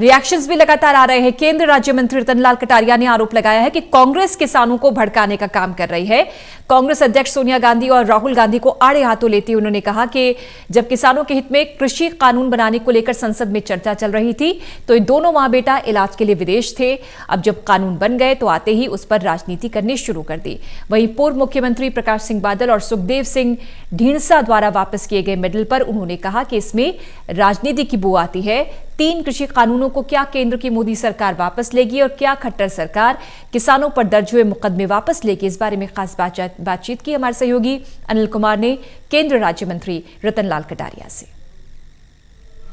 Reactions भी लगातार आ रहे हैं। केंद्र राज्य मंत्री रतनलाल कटारिया ने आरोप लगाया है कि कांग्रेस किसानों को भड़काने का काम कर रही है। कांग्रेस अध्यक्ष सोनिया गांधी और राहुल गांधी को आड़े हाथों लेते उन्होंने कहा कि जब किसानों के हित में कृषि कानून बनाने को लेकर संसद में चर्चा चल रही थी तो ये दोनों मां बेटा इलाज के लिए विदेश थे। अब जब कानून बन गए तो आते ही उस पर राजनीति करनी शुरू कर दी। वहीं पूर्व मुख्यमंत्री प्रकाश सिंह बादल और सुखदेव सिंह ढींढसा द्वारा वापस किए गए मेडल पर उन्होंने कहा कि इसमें राजनीति की बू आती है। 3 कृषि कानूनों को क्या केंद्र की मोदी सरकार वापस लेगी और क्या खट्टर सरकार किसानों पर दर्ज हुए मुकदमे वापस लेगी, इस बारे में खास बातचीत की हमारे सहयोगी अनिल कुमार ने केंद्रीय राज्य मंत्री रतनलाल कटारिया से।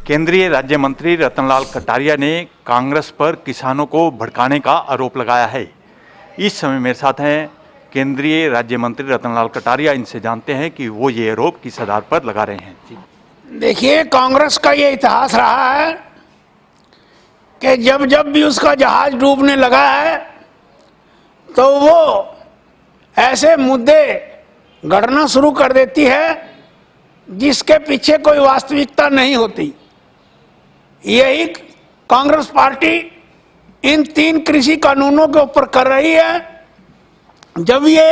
केंद्रीय राज्य मंत्री रतनलाल कटारिया ने कांग्रेस पर किसानों को भड़काने का आरोप लगाया है। इस समय मेरे साथ हैं केंद्रीय राज्य मंत्री रतनलाल कटारिया। इनसे जानते हैं कि वो ये आरोप किस आधार पर लगा रहे हैं। देखिए, कांग्रेस का ये इतिहास रहा है कि जब जब भी उसका जहाज डूबने लगा है तो वो ऐसे मुद्दे गढ़ना शुरू कर देती है जिसके पीछे कोई वास्तविकता नहीं होती। यही कांग्रेस पार्टी इन 3 कृषि कानूनों के ऊपर कर रही है। जब ये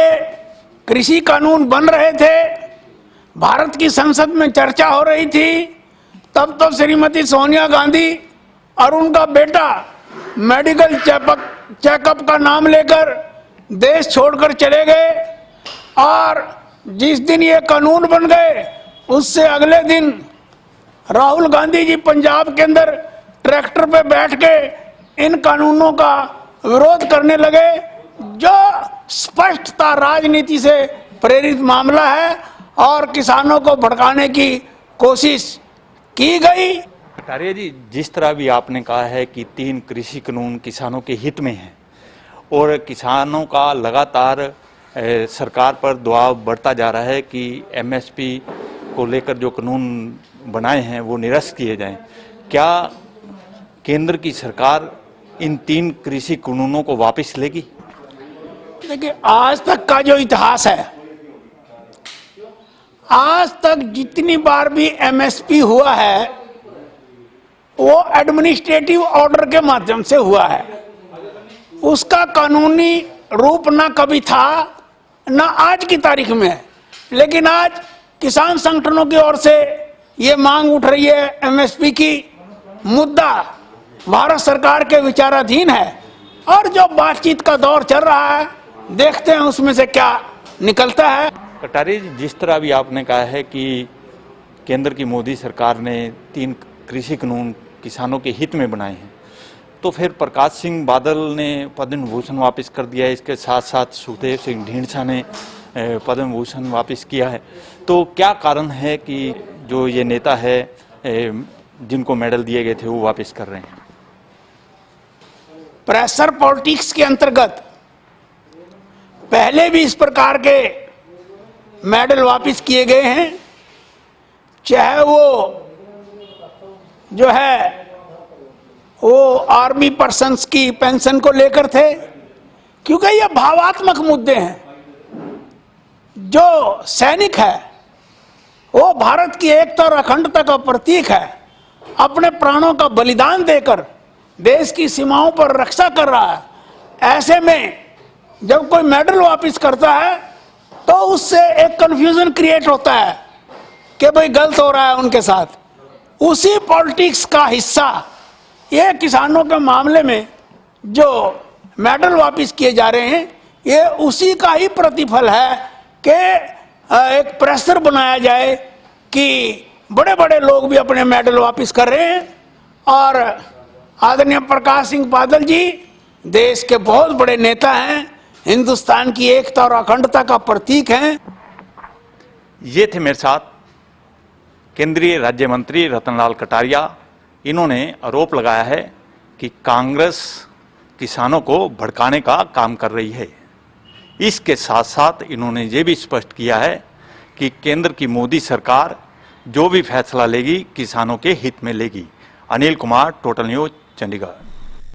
कृषि कानून बन रहे थे, भारत की संसद में चर्चा हो रही थी, तब तो श्रीमती सोनिया गांधी और उनका बेटा मेडिकल चेकअप का नाम लेकर देश छोड़कर चले गए और जिस दिन ये कानून बन गए उससे अगले दिन राहुल गांधी जी पंजाब के अंदर ट्रैक्टर पे बैठ के इन कानूनों का विरोध करने लगे, जो स्पष्टता राजनीति से प्रेरित मामला है और किसानों को भड़काने की कोशिश की गई। कटारिया जी, जिस तरह भी आपने कहा है कि 3 कृषि कानून किसानों के हित में हैं और किसानों का लगातार सरकार पर दबाव बढ़ता जा रहा है कि एमएसपी को लेकर जो कानून बनाए हैं वो निरस्त किए जाएं, क्या केंद्र की सरकार इन 3 कृषि कानूनों को वापस लेगी? देखिए, आज तक का जो इतिहास है, आज तक जितनी बार भी एमएसपी हुआ है वो एडमिनिस्ट्रेटिव ऑर्डर के माध्यम से हुआ है। उसका कानूनी रूप ना कभी था ना आज की तारीख में है। लेकिन आज किसान संगठनों की ओर से ये मांग उठ रही है, एमएसपी की मुद्दा भारत सरकार के विचाराधीन है और जो बातचीत का दौर चल रहा है, देखते हैं उसमें से क्या निकलता है। कटारिया जी, जिस तरह भी आपने कहा है कि केंद्र की मोदी सरकार ने 3 कृषि कानून किसानों के हित में बनाए हैं, तो फिर प्रकाश सिंह बादल ने पद्म विभूषण वापस कर दिया है, इसके साथ साथ सुखदेव सिंह ढींढसा ने पद्म विभूषण वापस किया है। तो क्या कारण है कि जो ये नेता है जिनको मेडल दिए गए थे वो वापस कर रहे हैं? प्रेशर पॉलिटिक्स के अंतर्गत पहले भी इस प्रकार के मेडल वापस किए गए हैं, चाहे वो जो है वो आर्मी पर्सन्स की पेंशन को लेकर थे, क्योंकि ये भावात्मक मुद्दे हैं। जो सैनिक है वो भारत की एकता और अखंडता का प्रतीक है, अपने प्राणों का बलिदान देकर देश की सीमाओं पर रक्षा कर रहा है। ऐसे में जब कोई मेडल वापस करता है तो उससे एक कंफ्यूजन क्रिएट होता है कि भाई गलत हो रहा है उनके साथ। उसी पॉलिटिक्स का हिस्सा ये किसानों के मामले में जो मेडल वापस किए जा रहे हैं, ये उसी का ही प्रतिफल है कि एक प्रेशर बनाया जाए कि बड़े बड़े लोग भी अपने मेडल वापस कर रहे हैं। और आदरणीय प्रकाश सिंह बादल जी देश के बहुत बड़े नेता हैं, हिंदुस्तान की एकता और अखंडता का प्रतीक हैं। ये थे मेरे साथ केंद्रीय राज्य मंत्री रतनलाल कटारिया। इन्होंने आरोप लगाया है कि कांग्रेस किसानों को भड़काने का काम कर रही है। इसके साथ साथ इन्होंने ये भी स्पष्ट किया है कि केंद्र की मोदी सरकार जो भी फैसला लेगी किसानों के हित में लेगी। Anil Kumar, total news, Chandigarh.